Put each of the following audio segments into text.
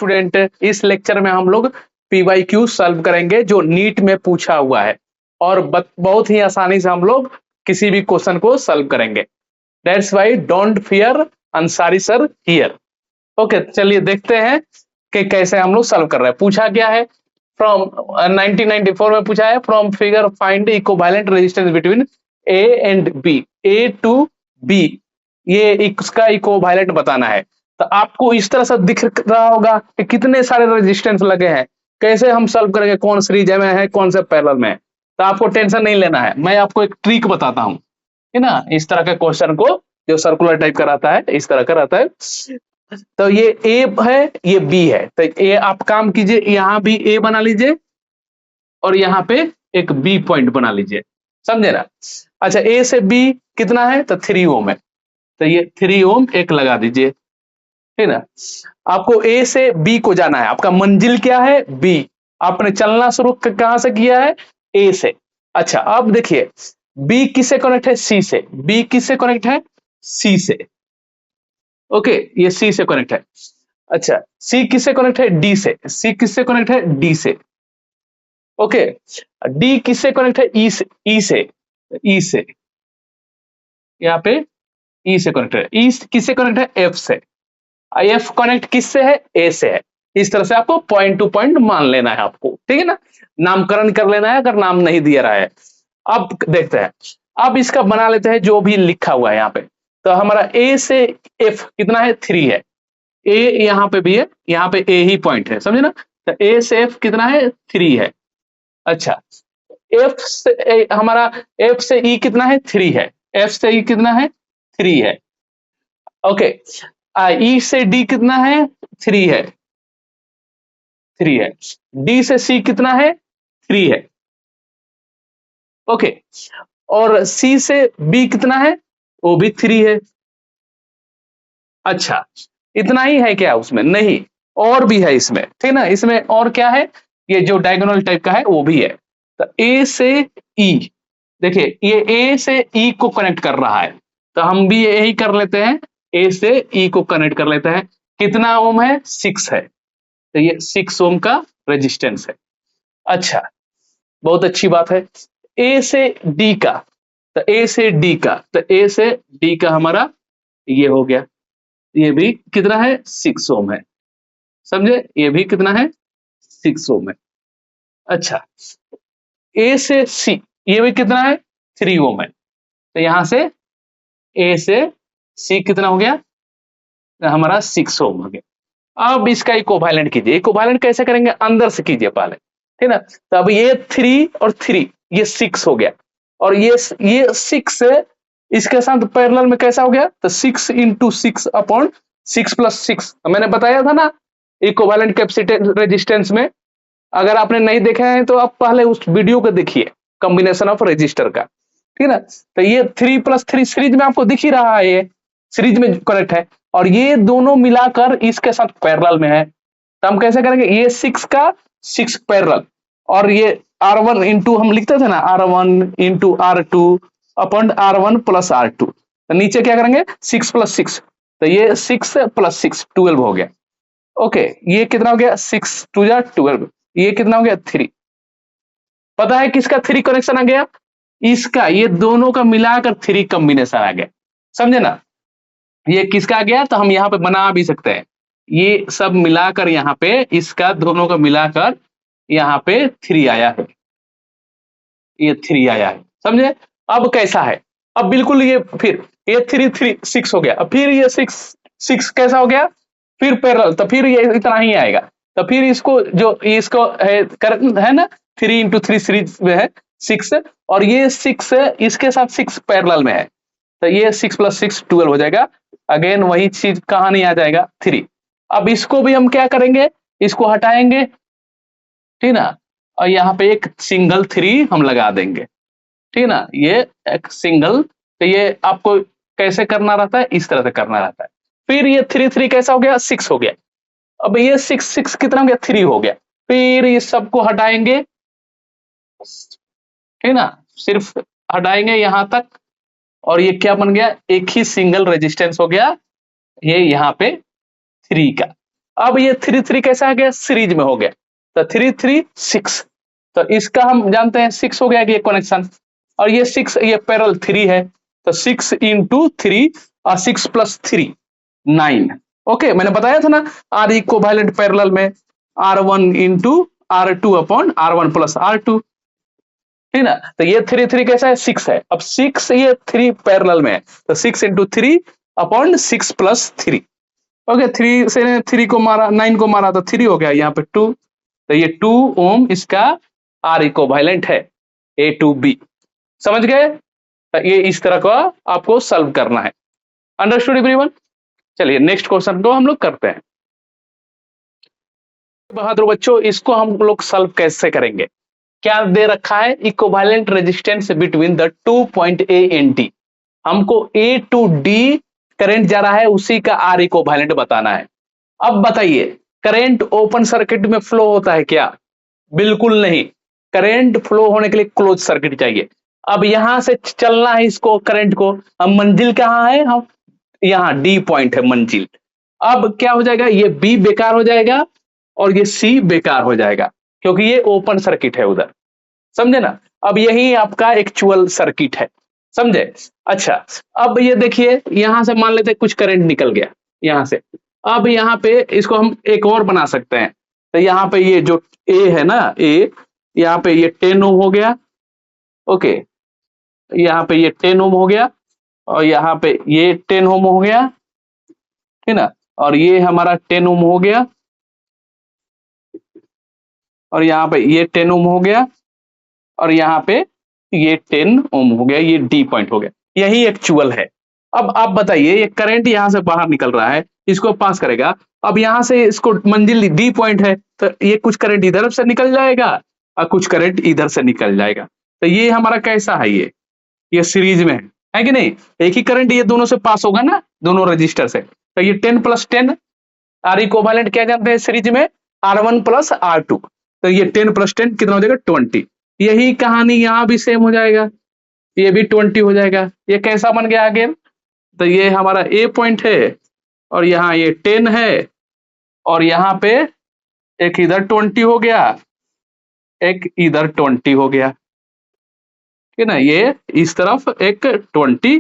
Student, इस lecture में हम लोग पीवाईक्यू सॉल्व करेंगे जो नीट में पूछा हुआ है और बहुत ही आसानी से हम लोग किसी भी क्वेश्चन को सॉल्व करेंगे। That's why don't fear Ansari sir here. Okay, चलिए देखते हैं कि कैसे हम लोग सॉल्व कर रहे हैं। पूछा क्या है, फ्रॉम 1994 में पूछा है, from figure find equivalent resistance between A and B, A to B, ये इसका इक्विवेलेंट बताना है। तो आपको इस तरह से दिख रहा होगा कि कितने सारे रेजिस्टेंस लगे हैं, कैसे हम सॉल्व करेंगे, कौन सीरीज में है कौन से पैरेलल में है। तो आपको टेंशन नहीं लेना है, मैं आपको एक ट्रिक बताता हूं, है ना। इस तरह के क्वेश्चन को जो सर्कुलर टाइप का रहता है, इस तरह का रहता है। तो ये ए है, ये बी है, तो ये आप काम कीजिए, यहां भी ए बना लीजिए और यहाँ पे एक बी पॉइंट बना लीजिए, समझे ना। अच्छा, ए से बी कितना है, तो 3 ओम है, तो ये 3 ओम एक लगा दीजिए, ठीक ना। आपको ए से बी को जाना है, आपका मंजिल क्या है, बी। आपने चलना शुरू कहां से किया है, ए से। अच्छा, अब देखिए बी किससे कनेक्ट है, सी से। बी किससे कनेक्ट है, सी से। ओके, ये सी से कनेक्ट है। अच्छा, सी किससे कनेक्ट है, डी से। सी किससे कनेक्ट है, डी से। ओके, डी किससे कनेक्ट है, ई से। ई से, ई से, यहाँ पे ई से कनेक्ट है। ई किससे कनेक्ट है, एफ से। एफ कनेक्ट किससे है, ए से है। इस तरह से आपको पॉइंट टू पॉइंट मान लेना है आपको, ठीक है ना। नामकरण कर लेना है अगर नाम नहीं दिया रहा है। अब देखते हैं, अब इसका बना लेते हैं जो भी लिखा हुआ है यहाँ पे। तो हमारा ए से एफ कितना है, 3 है। ए यहाँ पे भी है, यहाँ पे ए ही पॉइंट है, समझे ना। तो ए से एफ कितना है, 3 है। अच्छा, एफ से हमारा एफ से ई कितना है, 3 है। एफ से ई कितना है, 3 है। ओके, ई से डी कितना है, 3 है, 3 है। डी से सी कितना है, 3 है। ओके, और सी से बी कितना है, वो भी 3 है। अच्छा, इतना ही है क्या उसमें, नहीं, और भी है इसमें, ठीक ना। इसमें और क्या है, ये जो डायगोनल टाइप का है वो भी है। तो ए से ई, देखिए ये ए से ई को कनेक्ट कर रहा है, तो हम भी यही कर लेते हैं, ए से ई को कनेक्ट कर लेते हैं। कितना ओम है, 6 है, तो ये 6 ओम का रेजिस्टेंस है। अच्छा, बहुत अच्छी बात है। ए से डी का, तो ए से डी का, तो ए से डी का हमारा ये हो गया, ये भी कितना है, 6 ओम है, समझे। ये भी कितना है, 6 ओम है। अच्छा, ए से सी, ये भी कितना है, 3 ओम है। तो यहां से ए से सी कितना हो गया, तो हमारा 6 ओम हो गया। अब इसका इक्विवेलेंट कीजिए। इक्विवेलेंट कैसे करेंगे, अंदर से कीजिए पहले, ठीक ना। तो अब ये 3 और 3, ये 6 हो गया, और ये 6 इसके साथ पैरेलल में कैसा हो गया, तो 6 इंटू 6 अपॉन 6 प्लस 6। मैंने बताया था ना इक्विवेलेंट कैपेसिटेंस रेजिस्टेंस में, अगर आपने नहीं देखा है तो आप पहले उस वीडियो को देखिए, कॉम्बिनेशन ऑफ रेजिस्टर का, ठीक है ना। तो ये 3 प्लस 3 सीरीज में आपको दिख ही रहा है, ये सीरीज में कनेक्ट है, और ये दोनों मिलाकर इसके साथ पैरेलल में है। तो हम कैसे करेंगे, ये 6 का 6 पैरेलल, और ये R1 इंटू हम लिखते थे ना, R1 into R2 upon R1 plus R2। तो नीचे क्या करेंगे, 6 प्लस 6, तो ये 6 प्लस 6 12 हो गया। ओके, ये कितना हो गया, 6 2 जा 12, ये कितना हो गया, 3। पता है किसका 3 कनेक्शन आ गया, इसका, ये दोनों का मिलाकर 3 कॉम्बिनेशन आ गया, समझे ना। ये किसका आ गया, तो हम यहाँ पे बना भी सकते हैं, ये सब मिलाकर यहाँ पे इसका दोनों का मिलाकर यहाँ पे 3 आया है, ये 3 आया है, समझे। अब कैसा है, अब बिल्कुल ये फिर ये 3 3 6 हो गया, अब फिर ये 6 6 कैसा हो गया, फिर पैरेलल, तो फिर ये इतना ही आएगा। तो फिर इसको जो इसको है ना, 3 इंटू 3 सीरीज में है 6, और ये 6 इसके साथ 6 पैरेलल में है, तो ये 6 प्लस 6 12 हो जाएगा। अगेन वही चीज कहाँ नहीं आ जाएगा, 3। अब इसको भी हम क्या करेंगे, इसको हटाएंगे, ठीक ना, और यहाँ पे एक सिंगल 3 हम लगा देंगे, ठीक ना। ये एक सिंगल, तो ये आपको कैसे करना रहता है, इस तरह से करना रहता है। फिर ये 3 3 कैसा हो गया, 6 हो गया। अब ये 6 6 कितना हो गया, 3 हो गया। फिर ये सबको हटाएंगे, ठीक ना, सिर्फ हटाएंगे यहां तक, और ये क्या बन गया, एक ही सिंगल रेजिस्टेंस हो गया, ये यहाँ पे 3 का। अब ये 3 3 कैसा आ गया, सीरीज में हो गया, तो 3 3 6, तो इसका हम जानते हैं 6 हो गया कि ये कनेक्शन, और ये 6 ये पैरेलल 3 है, तो 6 इंटू 3 और 6 प्लस 3 9। ओके, मैंने बताया था ना आर इक्विवेलेंट पैरेलल में R1 into R2 upon R1 plus R2, ठीक ना। तो ये 3 3 कैसा है, 6 है, अब 6 ये 3 पैरेलल में है, तो 6 इंटू 3 अपॉन 6 प्लस 3। ओके, 3 से 3 को मारा, 9 को मारा तो 3 हो गया, यहाँ पे 2, तो ये 2 ओम इसका आर इक्विवेलेंट है, ए टू बी। समझ गए, तो ये इस तरह का आपको सॉल्व करना है। Understood everyone. चलिए नेक्स्ट क्वेश्चन को हम लोग करते हैं। बहादुर बच्चों, इसको हम लोग सॉल्व कैसे करेंगे, क्या दे रखा है, equivalent resistance between the 2 point A and D. हमको ए टू डी करंट जा रहा है, उसी का आर इक्विवेलेंट बताना है। अब बताइए, करंट ओपन सर्किट में फ्लो होता है क्या, बिल्कुल नहीं, करंट फ्लो होने के लिए क्लोज सर्किट चाहिए। अब यहां से चलना है इसको, करंट को, अब मंजिल कहां है, हम यहाँ डी पॉइंट है मंजिल। अब क्या हो जाएगा, ये बी बेकार हो जाएगा और ये सी बेकार हो जाएगा, क्योंकि ये ओपन सर्किट है उधर, समझे ना। अब यही आपका एक्चुअल सर्किट है, समझे। अच्छा, अब ये देखिए, यहां से मान लेते हैं कुछ करंट निकल गया यहां से, अब यहाँ पे इसको हम एक और बना सकते हैं, तो यहाँ पे ये जो ए है ना, ए, यहाँ पे ये 10 ओम हो गया, ओके, यहाँ पे ये 10 ओम हो गया, और यहाँ पे ये 10 ओम हो गया, ठीक ना, और ये हमारा 10 ओम हो गया, और यहाँ पे ये 10 ओम हो गया, और यहाँ पे ये 10 ओम हो गया, ये डी पॉइंट हो गया, यही एक्चुअल है। अब आप बताइए, ये करंट यहाँ से बाहर निकल रहा है, इसको पास करेगा, अब यहाँ से इसको मंजिल डी पॉइंट है, तो ये कुछ करंट इधर से निकल जाएगा और कुछ करंट इधर से निकल जाएगा, तो ये हमारा कैसा है, ये सीरीज में है कि नहीं, एक ही करंट ये दोनों से पास होगा ना, दोनों रजिस्टर से, तो ये 10 प्लस 10 आर इक्विवेलेंट क्या जानते हैं सीरीज में, R1 प्लस R2, तो ये 10 प्लस 10 कितना हो जाएगा, 20। यही कहानी यहाँ भी सेम हो जाएगा, ये भी 20 हो जाएगा। ये कैसा बन गया आगे, तो ये हमारा ए पॉइंट है, और यहाँ ये 10 है, और यहाँ पे एक इधर 20 हो गया, एक इधर 20 हो गया, ठीक ना, ये इस तरफ एक 20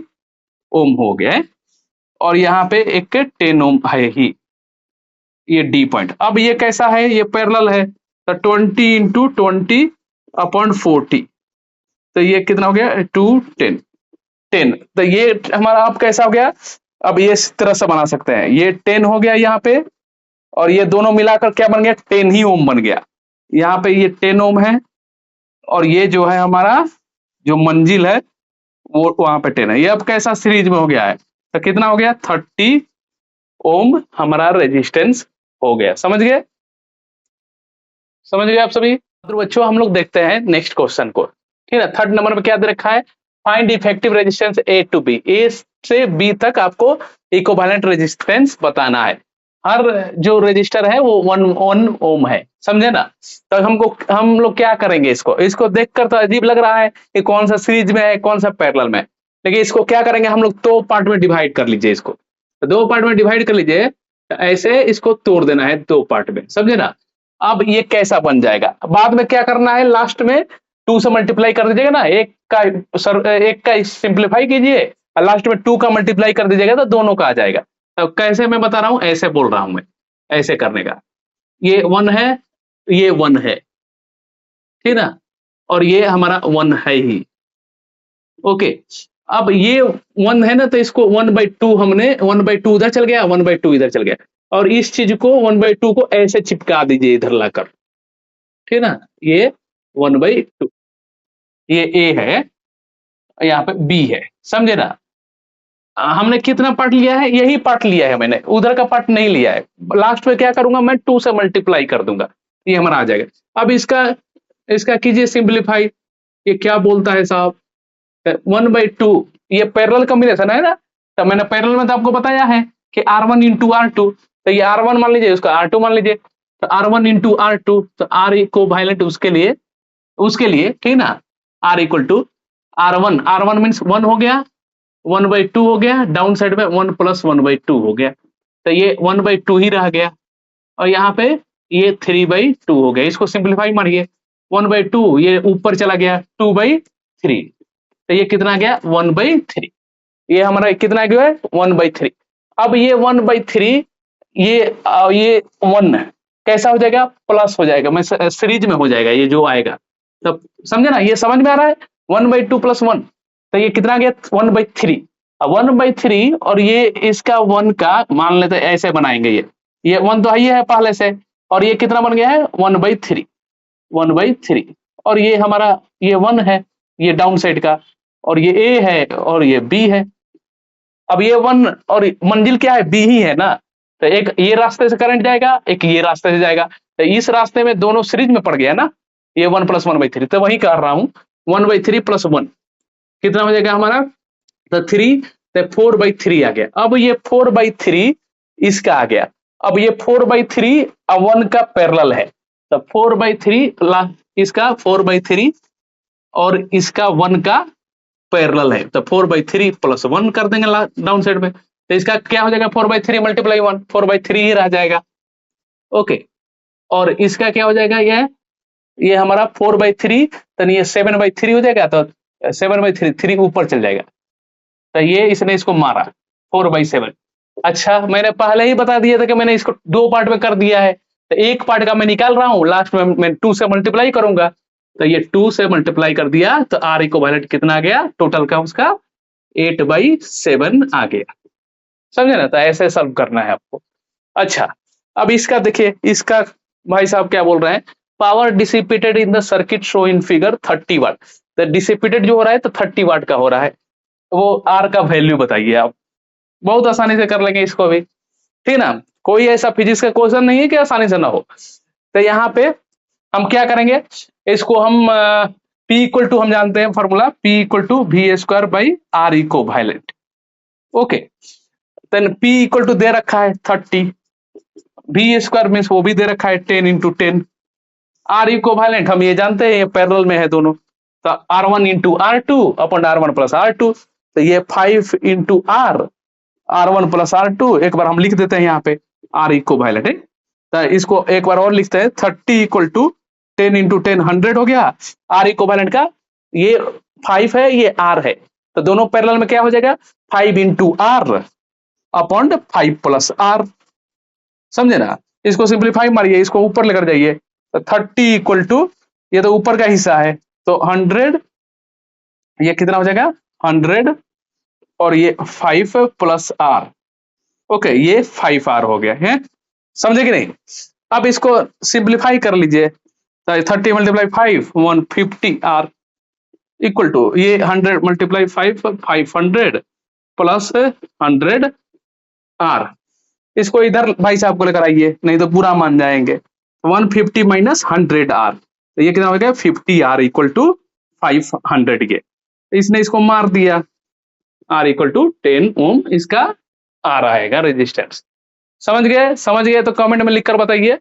ओम हो गया, और यहाँ पे एक 10 ओम है ही, ये डी पॉइंट। अब ये कैसा है, ये पैरेलल है, तो 20 इंटू 20 अपॉन 40, तो ये कितना हो गया, 2 10 10, तो ये हमारा अब कैसा हो गया, अब ये इस तरह से बना सकते हैं, ये 10 हो गया यहाँ पे, और ये दोनों मिलाकर क्या बन गया, 10 ही ओम बन गया, यहाँ पे ये 10 ओम है, और ये जो है हमारा जो मंजिल है वो वहां पे 10 है, ये अब कैसा सीरीज में हो गया है, तो कितना हो गया, 30 ओम हमारा रेजिस्टेंस हो गया। समझ गए, समझ गए आप सभी। तो बच्चों हम लोग देखते हैं नेक्स्ट क्वेश्चन को, ठीक है। थर्ड नंबर पे क्या दे रखा है, find effective resistance A to B, A से बी तक आपको इक्विवेलेंट रेजिस्टेंस बताना है। हर जो रजिस्टर है वो 1 ओम है, समझे ना। तो हम लोग क्या करेंगे, इसको देखकर तो अजीब लग रहा है कि कौन सा सीरीज में है कौन सा पैरेलल में, लेकिन इसको क्या करेंगे हम लोग, दो पार्ट में डिवाइड कर लीजिए इसको, तो 2 पार्ट में डिवाइड कर लीजिए, तो ऐसे इसको तोड़ देना है 2 पार्ट में, समझे ना। अब ये कैसा बन जाएगा, बाद में क्या करना है, लास्ट में 2 से मल्टीप्लाई कर दीजिएगा ना, एक का सिंप्लीफाई कीजिए और लास्ट में 2 का मल्टीप्लाई कर दीजिएगा, तो दोनों का आ जाएगा। अब कैसे मैं बता रहा हूं, ऐसे बोल रहा हूं मैं, ऐसे करने का, ये 1 है, ये 1 है, ठीक ना, और ये हमारा 1 है ही, ओके। अब ये 1 है ना, तो इसको 1/2 हमने 1/2 उधर चल गया, 1/2 इधर चल गया, और इस चीज को 1/2 को ऐसे चिपका दीजिए इधर लाकर, ठीक ना, ये 1/2, ये ए है, यहाँ पे बी है, समझे ना। हमने कितना पार्ट लिया है, यही पार्ट लिया है मैंने, उधर का पार्ट नहीं लिया है। लास्ट में क्या करूंगा मैं, 2 से मल्टीप्लाई कर दूंगा, ये हमारा आ जाएगा। अब इसका कीजिए सिंप्लीफाई, ये क्या बोलता है साहब, 1/2, ये पैरेलल कॉम्बिनेशन है ना, तो मैंने पैरेलल में तो आपको बताया है कि R1 इंटू R2, तो ये R1 मान लीजिए, उसका R2 मान लीजिए, तो R1 इंटू R2, तो R इक्विवेलेंट उसके लिए ठीक ना, R equal to R1 means 1 हो गया, 1/2 हो गया, डाउन साइड में 1 + 1/2 हो गया, तो ये 1/2 ही रह गया, और यहाँ पे ये 3/2 हो गया। इसको सिंप्लीफाई मारिए, 1/2 ये ऊपर चला गया 2/3, तो ये कितना गया 1/3। ये हमारा कितना गया है 1/3। अब ये 1/3 ये 1 कैसा हो जाएगा, प्लस हो जाएगा, मैं सीरीज में हो जाएगा ये जो आएगा। तब समझे ना, ये समझ में आ रहा है 1/2 + 1, तो ये कितना गया 1/3। 1/3 और ये इसका 1 का मान लेते ऐसे बनाएंगे, ये 1 तो ये है पहले से, और ये कितना बन गया है 1/3, 1/3। और ये हमारा ये 1 है, ये डाउन साइड का, और ये ए है और ये बी है। अब ये 1 और मंजिल क्या है, बी ही है ना, तो एक ये रास्ते से करंट जाएगा, एक ये रास्ते से जाएगा, तो इस रास्ते में दोनों सीरीज में पड़ गया ना, ये 1 + 1/3, तो वही कर रहा हूं 1/3 + 1 कितना हो जाएगा हमारा, तो 3, तो 4/3 आ गया। अब ये 4/3 इसका आ गया, अब ये 4/3 1 का पैरेलल है, तो 4/3 इसका 4/3 और इसका 1 का पैरेलल है, तो 4/3 + 1 कर देंगे डाउन साइड में, तो इसका क्या हो जाएगा 4/3 × 1, 4/3 ही रह जाएगा। ओके, और इसका क्या हो जाएगा, ये हमारा 4/3, तो ये 7/3 हो जाएगा, तो 7/3 3 ऊपर चल जाएगा, तो ये इसने इसको मारा 4/7। अच्छा, मैंने पहले ही बता दिया था कि मैंने इसको 2 पार्ट में कर दिया है, तो एक पार्ट का मैं निकाल रहा हूं, लास्ट में मैं 2 से मल्टीप्लाई करूंगा, तो ये 2 से मल्टीप्लाई कर दिया, तो R इक्विवेलेंट कितना आ गया टोटल का उसका 8/7 आ गया। समझे ना, तो ऐसे सॉल्व करना है आपको। अच्छा, अब इसका देखिए, इसका भाई साहब क्या बोल रहे हैं, power dissipated in the circuit show in figure 30 वाट, तो डिसिपेटेड जो हो रहा है तो 30 वाट का हो रहा है, वो आर का वैल्यू बताइए आप। बहुत आसानी से कर लेंगे इसको भी, ठीक ना, कोई ऐसा फिजिक्स का क्वेश्चन नहीं है कि आसानी से ना हो। तो यहाँ पे हम क्या करेंगे, इसको हम P इक्वल टू हम जानते हैं formula, P equal to V² / R equivalent. Okay, then P equal to दे रखा है 30, V² मींस वो भी दे रखा है 10 × 10, R इक्विवेलेंट हम ये जानते हैं, ये पैरेलल में है दोनों, तो R1 × R2 upon R1 + R2, तो ये 5 × R1 + R2, एक बार हम लिख देते हैं यहाँ पे R इक्विवेलेंट है, तो इसको एक बार और लिखते हैं 30 = 10 × 10 100 हो गया। R इक्विवेलेंट का ये 5 है, ये R है, तो दोनों पैरेलल में क्या हो जाएगा 5 × R अपॉन 5 + R। समझे ना, इसको सिंप्लीफाई मारिए, इसको ऊपर लेकर जाइए, तो 30 = ये तो ऊपर का हिस्सा है, तो 100, ये कितना हो जाएगा 100, और ये 5 + R। ओके, ये 5R हो गया है, समझे कि नहीं। अब इसको सिंप्लीफाई कर लीजिए, तो 30 × 5 150R इक्वल टू ये 100 × 5 500 प्लस 100R। इसको इधर भाई साहब को लेकर आइए, नहीं तो बुरा मान जाएंगे। 150 - 100R, तो ये कितना हो गया 50R इक्वल टू 500 के, इसने इसको मार दिया, R इक्वल टू 10 ओम इसका R आएगा रेजिस्टेंस। समझ गए, समझ गए तो कमेंट में लिखकर बताइए।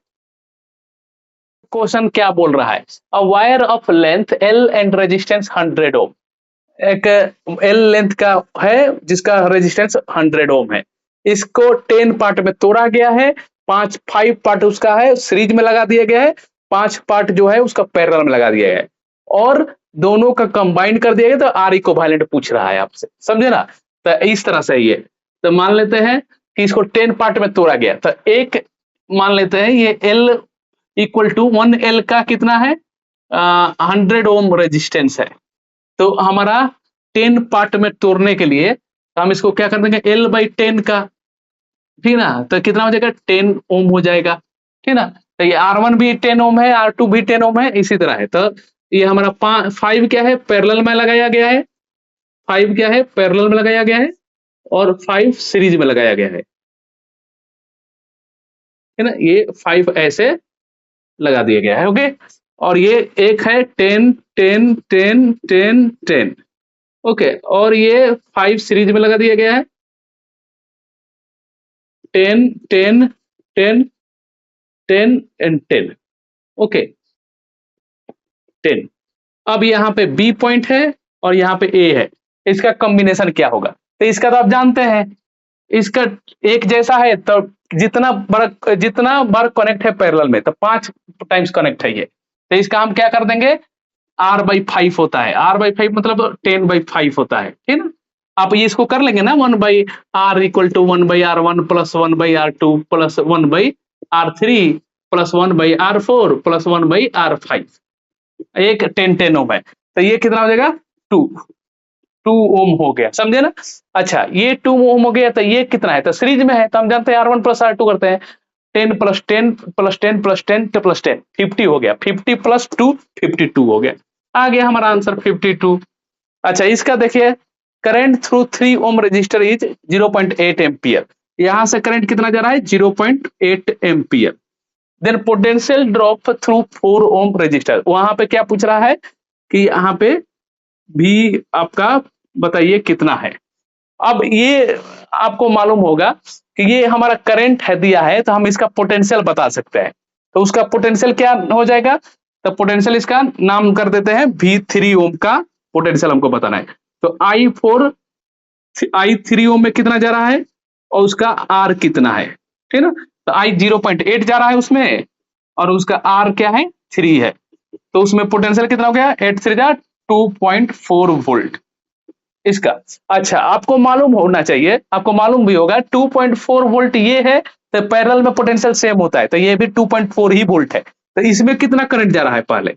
क्वेश्चन क्या बोल रहा है, a wire of length L and resistance 100 ओम, एक L लेंथ का है जिसका रेजिस्टेंस 100 ओम है, इसको 10 पार्ट में तोड़ा गया है, 5 पार्ट उसका है सीरीज में लगा दिया गया है, 5 पार्ट जो है उसका पैरेलल में लगा दिया गया है, और दोनों का कंबाइन कर दिया गया, तो R इक्विवेलेंट पूछ रहा है आपसे, समझे ना। तो इस तरह से ये, तो मान लेते हैं कि इसको 10 पार्ट में तोड़ा गया, तो एक मान लेते हैं ये L इक्वल टू 1L का कितना है 100 ओम रेजिस्टेंस है, तो हमारा 10 पार्ट में तोड़ने के लिए तो हम इसको क्या कर देंगे L/10 का, ठीक ना, तो कितना हो जाएगा 10 ओम हो जाएगा, ठीक ना। तो ये R1 भी 10 ओम है, R2 भी 10 ओम है, इसी तरह है। तो ये हमारा 5 क्या है पैरेलल में लगाया गया है, 5 क्या है पैरेलल में लगाया गया है, और 5 सीरीज में लगाया गया है ना, ये 5 ऐसे लगा दिया गया है। ओके, और ये एक है 10 10 10 10 10, ओके, और ये 5 सीरीज में लगा दिया गया है 10 10 10 10 एंड 10, ओके 10। अब यहाँ पे B पॉइंट है और यहाँ पे A है, इसका कॉम्बिनेशन क्या होगा, तो इसका तो आप जानते हैं इसका एक जैसा है तो जितना बार कनेक्ट है पैरेलल में तो 5 टाइम्स कनेक्ट है ये, तो इसका हम क्या कर देंगे r/5 होता है, r/5 मतलब 10/5 होता है, ठीक ना। आप ये इसको कर लेंगे ना 1/r equal to 1/r1 plus 1/r2 plus 1/r3 plus 1/r4 plus 1/r5, एक 10 ओम है, तो ये कितना हो जाएगा 2 ओम हो गया, समझे ना। अच्छा ये 2 ओम हो गया, तो ये कितना है, तो सीरीज में है, तो हम जानते हैं R1 प्लस R2 करते हैं, 10 प्लस 10 प्लस 10 प्लस 10 प्लस 10 50 हो गया, 50 प्लस 2 52 हो गया, आ गया हमारा आंसर 52। अच्छा इसका देखिए current through 3 ohm resistor is 0.8 ampere, यहां से करंट कितना जा रहा है 0.8 ampere. Then potential drop through 4 ohm resistor, वहां पे क्या पूछ रहा है कि यहाँ पे भी आपका बताइए कितना है। अब ये आपको मालूम होगा कि ये हमारा करंट है दिया है, तो हम इसका पोटेंशियल बता सकते हैं, तो उसका पोटेंशियल क्या हो जाएगा, तो पोटेंशियल इसका नाम कर देते हैं V3 ओम का पोटेंशियल हमको बताना है, तो I3 ओम में कितना जा रहा है और उसका R कितना है, ठीक ना, तो I 0.8 जा रहा है उसमें और उसका R क्या है 3 है, तो उसमें पोटेंशियल कितना हो गया 8 3 जा 2.4 वोल्ट इसका। अच्छा आपको मालूम होना चाहिए, आपको मालूम भी होगा 2.4 वोल्ट ये है, तो पैरेलल में पोटेंशियल सेम होता है, तो ये भी 2.4 ही वोल्ट है, तो इसमें कितना करंट जा रहा है पहले,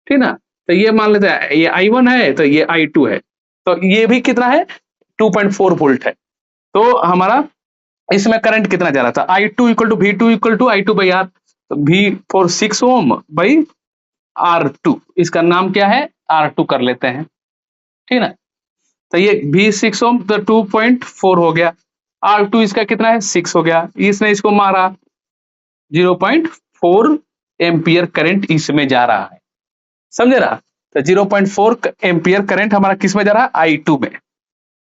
ठीक ना, तो ये मान लेते हैं ये I1 है तो ये I2 है, तो ये भी कितना है 2.4 वोल्ट है, तो हमारा इसमें करंट कितना जा रहा था I2 equal to V2 equal to I2/R, तो V4 6 ओम बाई R2, इसका नाम क्या है R2 कर लेते हैं, ठीक ना, तो ये V6 ओम तो 2.4 हो गया, R2 इसका कितना है 6 हो गया, इसने इसको मारा 0.4 एम्पियर करंट इसमें जा रहा है, समझे ना, तो 0.4 एम्पियर करंट हमारा किस में जा रहा है I2 में,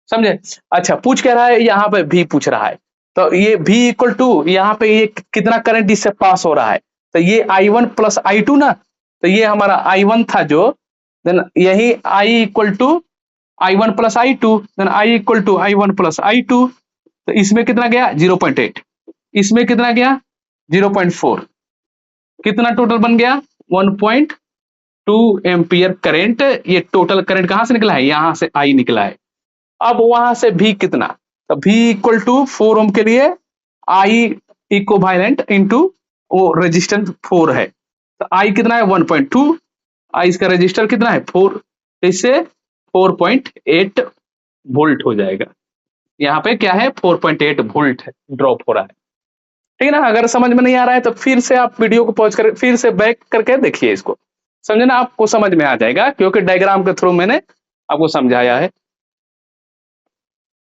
समझे। अच्छा पूछ कह रहा है यहाँ पे V पूछ रहा है, तो ये V इक्वल टू यहाँ पे ये कितना करंट इससे पास हो रहा है, तो ये I1 प्लस I2 ना, तो ये हमारा I1 था जो, देन यही I equal to I1 plus I2, then I equal to I1 plus I2, तो इसमें कितना गया 0.8, इसमें कितना गया 0.4, कितना टोटल बन गया 1.2 एम्पियर करंट, ये टोटल करंट कहां से निकला है यहां से I निकला है। अब वहां से V कितना, तो V इक्वल टू 4 ओम के लिए I इक्विवेलेंट इनटू वो रेजिस्टेंस 4 है, तो I कितना है 1.2, I इसका रेजिस्टर कितना है 4, इससे 4.8 वोल्ट हो जाएगा, यहाँ पे क्या है 4.8 वोल्ट है ड्रॉप हो रहा है, ठीक है ना। अगर समझ में नहीं आ रहा है तो फिर से आप वीडियो को पॉज कर फिर से बैक करके देखिए इसको, समझे ना, आपको समझ में आ जाएगा क्योंकि डायग्राम के थ्रू मैंने आपको समझाया है।